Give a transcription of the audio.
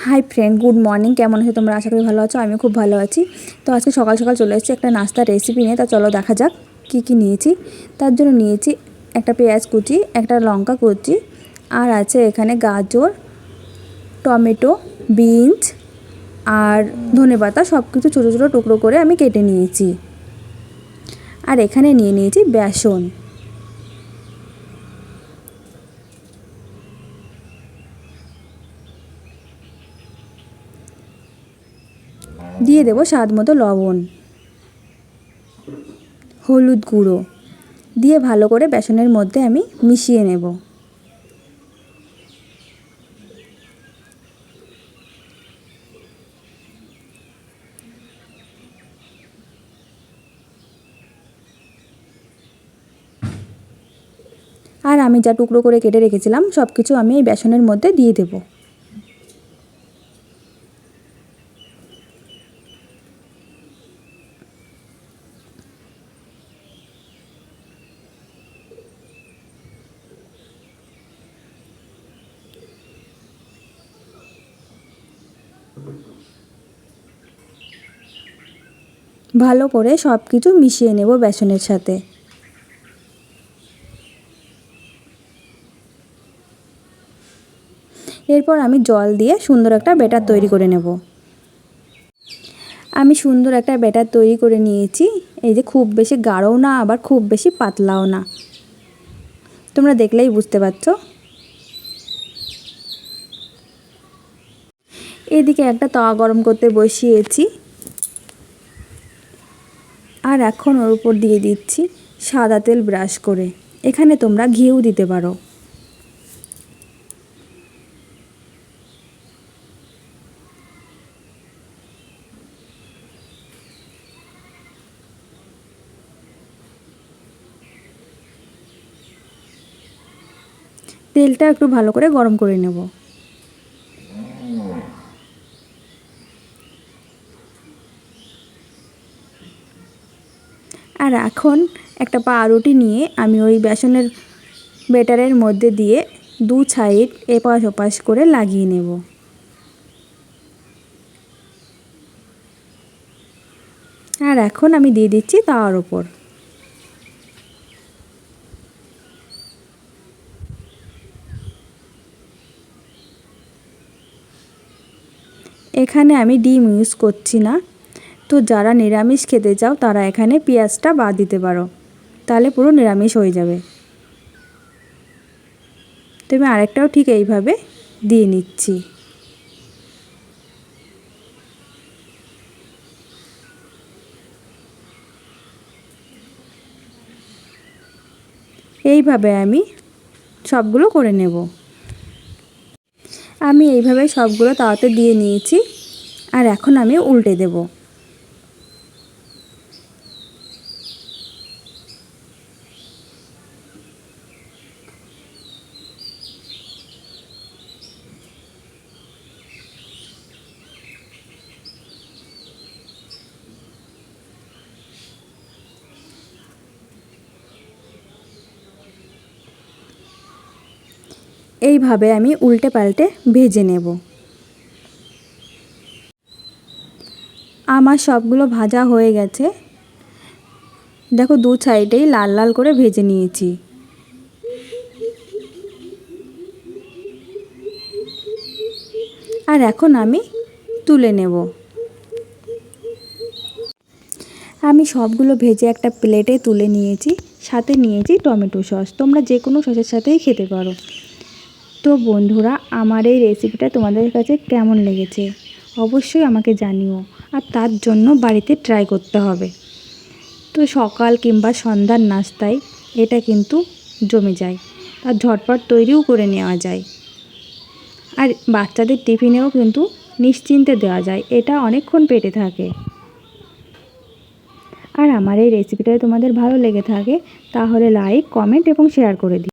Hi friend, good morning. কেমন আছো তোমরা? আশা করি ভালো আছো। আমি খুব ভালো আছি। তো আজকে সকাল সকাল চলে এসেছি একটা নাস্তার রেসিপি নিয়ে। তা চলো দেখা যাক কী কী নিয়েছি। তার জন্য নিয়েছি একটা পেঁয়াজ কুচি, একটা লঙ্কা কুচি, আর আছে এখানে গাজর, টমেটো, বিনস আর ধনেপাতা, সব কিছু ছোটো ছোটো টুকরো করে আমি কেটে নিয়েছি। আর এখানে নিয়ে নিয়েছি বেসন। দিয়ে দেবো স্বাদ মতো লবণ, হলুদ গুঁড়ো দিয়ে ভালো করে বেসনের মধ্যে আমি মিশিয়ে নেব। আর আমি যা টুকরো করে কেটে রেখেছিলাম সব কিছু আমি এই বেসনের মধ্যে দিয়ে দেব। ভালো করে সব কিছু মিশিয়ে নেব বেসনের সাথে। এরপর আমি জল দিয়ে সুন্দর একটা ব্যাটার তৈরি করে নেব। আমি সুন্দর একটা ব্যাটার তৈরি করে নিয়েছি। এই যে খুব বেশি গাঢ়ও না, আবার খুব বেশি পাতলাও না, তোমরা দেখলেই বুঝতে পারছো। এদিকে একটা তাওয়া গরম করতে বসিয়েছি, আর এখন ওর উপর দিয়ে দিচ্ছি সাদা তেল ব্রাশ করে। এখানে তোমরা ঘিও দিতে পারো। তেলটা একটু ভালো করে গরম করে নেব। আর এখন একটা পাউরুটি নিয়ে আমি ওই বেসনের ব্যাটারের মধ্যে দিয়ে দু সাইড এপাশ ওপাশ করে লাগিয়ে নেব। আর এখন আমি দিয়ে দিচ্ছি তাওয়ার ওপর। এখানে আমি ডিম ইউজ করছি না। তো যারা নিরামিষ খেতে চাও তারা এখানে পেঁয়াজটা বাদ দিতে পারো, তাহলে পুরো নিরামিষ হয়ে যাবে। তো আমি আরেকটাও ঠিক এইভাবে দিয়ে নিচ্ছি। এইভাবে আমি সবগুলো করে নেব। আমি এইভাবে সবগুলো তাওয়াতে দিয়ে নিয়েছি। আর এখন আমি উল্টে দেব। এইভাবে আমি উল্টে পাল্টে ভেজে নেব। আমার সবগুলো ভাজা হয়ে গেছে। দেখো দু সাইডেই লাল লাল করে ভেজে নিয়েছি। আর এখন আমি তুলে নেব। আমি সবগুলো ভেজে একটা প্লেটে তুলে নিয়েছি। সাথে নিয়েছি টমেটো সস। তোমরা যে কোনো সসের সাথেই খেতে পারো। তো বন্ধুরা, আমার এই রেসিপিটা তোমাদের কাছে কেমন লেগেছে অবশ্যই আমাকে জানিও। আর তার জন্য বাড়িতে ট্রাই করতে হবে। তো সকাল কিংবা সন্ধ্যার নাস্তায় এটা কিন্তু জমে যায়। আর ঝটপট তৈরিও করে নেওয়া যায়। আর বাচ্চাদের টিফিনেও কিন্তু নিশ্চিন্তে দেওয়া যায়। এটা অনেকক্ষণ পেটে থাকে। আর আমার এই রেসিপিটা তোমাদের ভালো লেগে থাকে তাহলে লাইক, কমেন্ট এবং শেয়ার করে দিও।